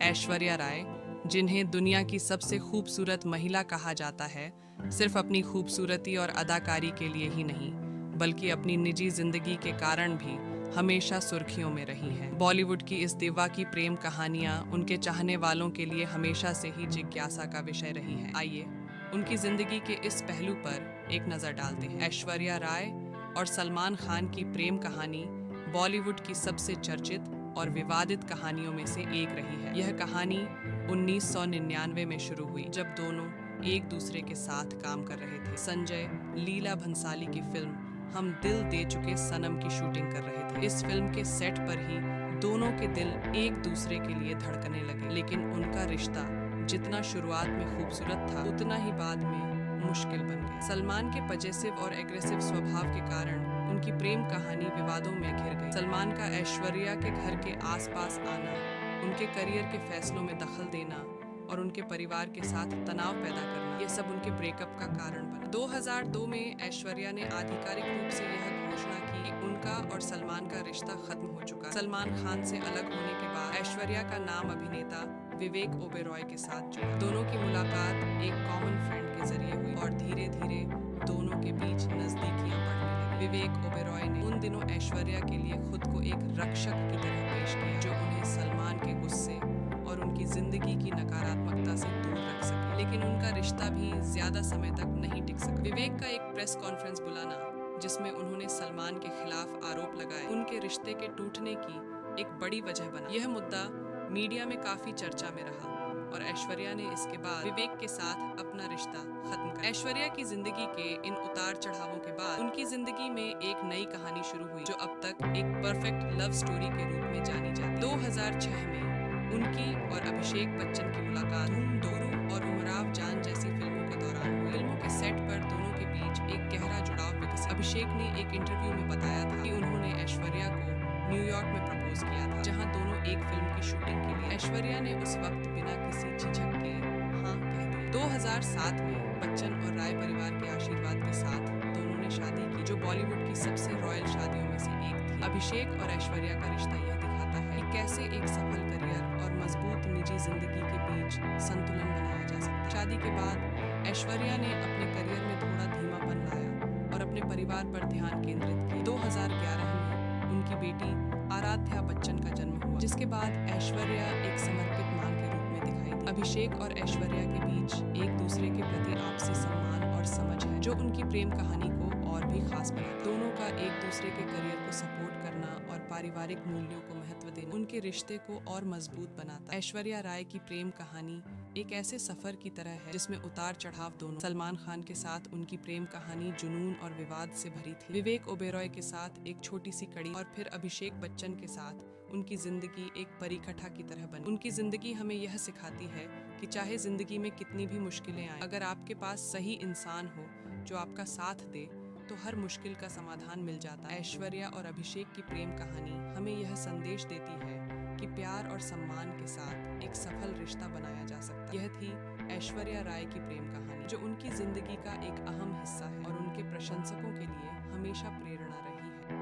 ऐश्वर्या राय, जिन्हें दुनिया की सबसे खूबसूरत महिला कहा जाता है, सिर्फ अपनी खूबसूरती और अदाकारी के लिए ही नहीं, बल्कि अपनी निजी जिंदगी के कारण भी हमेशा सुर्खियों में रही हैं। बॉलीवुड की इस दिवा की प्रेम कहानियां उनके चाहने वालों के लिए हमेशा से ही जिज्ञासा का विषय रही हैं। आइए उनकी जिंदगी के इस पहलू पर एक नजर डालते हैं। ऐश्वर्या राय और सलमान खान की प्रेम कहानी बॉलीवुड की सबसे चर्चित और विवादित कहानियों में से एक रही है। यह कहानी 1999 में शुरू हुई, जब दोनों एक दूसरे के साथ काम कर रहे थे। संजय लीला भंसाली की फिल्म हम दिल दे चुके सनम की शूटिंग कर रहे थे। इस फिल्म के सेट पर ही दोनों के दिल एक दूसरे के लिए धड़कने लगे, लेकिन उनका रिश्ता जितना शुरुआत में खूबसूरत था, उतना ही बाद में मुश्किल बन गया। सलमान के पजेसिव और एग्रेसिव स्वभाव के कारण उनकी प्रेम कहानी विवादों में घिर गई। सलमान का ऐश्वर्या के घर के आसपास आना, उनके करियर के फैसलों में दखल देना और उनके परिवार के साथ तनाव पैदा करना, ये सब उनके ब्रेकअप का कारण बना। 2002 में ऐश्वर्या ने आधिकारिक रूप से यह घोषणा की कि उनका और सलमान का रिश्ता खत्म हो चुका। सलमान खान से अलग होने के बाद ऐश्वर्या का नाम अभिनेता विवेक ओबेरॉय के साथ जुड़ा। दोनों की मुलाकात एक कॉमन फ्रेंड के जरिए हुई और धीरे धीरे दोनों के बीच नजदीकियां बढ़ने लगी। विवेक ओबेरॉय ने उन दिनों ऐश्वर्या के लिए खुद को एक रक्षक की तरह पेश किया, जो उन्हें सलमान के गुस्से और उनकी जिंदगी की नकारात्मकता से दूर रख सके। लेकिन उनका रिश्ता भी ज्यादा समय तक नहीं टिक सका। विवेक का एक प्रेस कॉन्फ्रेंस बुलाना, जिसमें उन्होंने सलमान के खिलाफ आरोप लगाए, उनके रिश्ते के टूटने की एक बड़ी वजह बना। यह मुद्दा मीडिया में काफी चर्चा में रहा और ऐश्वर्या ने इसके बाद विवेक के साथ अपना रिश्ता खत्म कर। ऐश्वर्या की जिंदगी के इन उतार चढ़ावों के बाद उनकी जिंदगी में एक नई कहानी शुरू हुई, जो अब तक एक परफेक्ट लव स्टोरी के रूप में जानी जाती है। 2006 में उनकी और अभिषेक बच्चन की मुलाकात धूम, डोरू और उमराव जान जैसी फिल्मों के दौरान हुई। फिल्मों के सेट पर दोनों के बीच एक गहरा जुड़ाव विकसित। अभिषेक ने एक इंटरव्यू में बताया था कि उन्होंने ऐश्वर्या को न्यूयॉर्क में प्रपोज किया था, जहां दोनों एक फिल्म की शूटिंग के लिए। ऐश्वर्या ने उस वक्त बिना किसी झिझक के हाँ कह दी। 2007 में बच्चन और राय परिवार के आशीर्वाद के साथ दोनों ने शादी की, जो बॉलीवुड की सबसे रॉयल शादियों में से एक थी। अभिषेक और ऐश्वर्या का रिश्ता यह दिखाता है कि कैसे एक सफल करियर और मजबूत निजी जिंदगी के बीच संतुलन बनाया जा सकता है। शादी के बाद ऐश्वर्या ने अपने करियर में थोड़ा धीमापन लाया और अपने परिवार पर ध्यान केंद्रित किया। 2011 में उनकी बेटी आराध्या बच्चन का जन्म हुआ, जिसके बाद ऐश्वर्या एक समर्पित मां के रूप में दिखाई दी। अभिषेक और ऐश्वर्या के बीच एक दूसरे के प्रति आपसी सम्मान और समझ है, जो उनकी प्रेम कहानी को और भी खास बनाता है। दोनों का एक दूसरे के करियर को सपोर्ट करना और पारिवारिक मूल्यों को महत्व देना उनके रिश्ते को और मजबूत बनाता है। ऐश्वर्या राय की प्रेम कहानी एक ऐसे सफर की तरह है, जिसमें उतार चढ़ाव दोनों। सलमान खान के साथ उनकी प्रेम कहानी जुनून और विवाद से भरी थी। विवेक ओबेरॉय के साथ एक छोटी सी कड़ी और फिर अभिषेक बच्चन के साथ उनकी जिंदगी एक परिकथा की तरह बनी। उनकी जिंदगी हमें यह सिखाती है कि चाहे जिंदगी में कितनी भी मुश्किलें आए, अगर आपके पास सही इंसान हो जो आपका साथ दे, तो हर मुश्किल का समाधान मिल जाता है। ऐश्वर्या और अभिषेक की प्रेम कहानी हमें यह संदेश देती है कि प्यार और सम्मान के साथ एक सफल रिश्ता बनाया जा सकता है। यह थी ऐश्वर्या राय की प्रेम कहानी, जो उनकी जिंदगी का एक अहम हिस्सा है और उनके प्रशंसकों के लिए हमेशा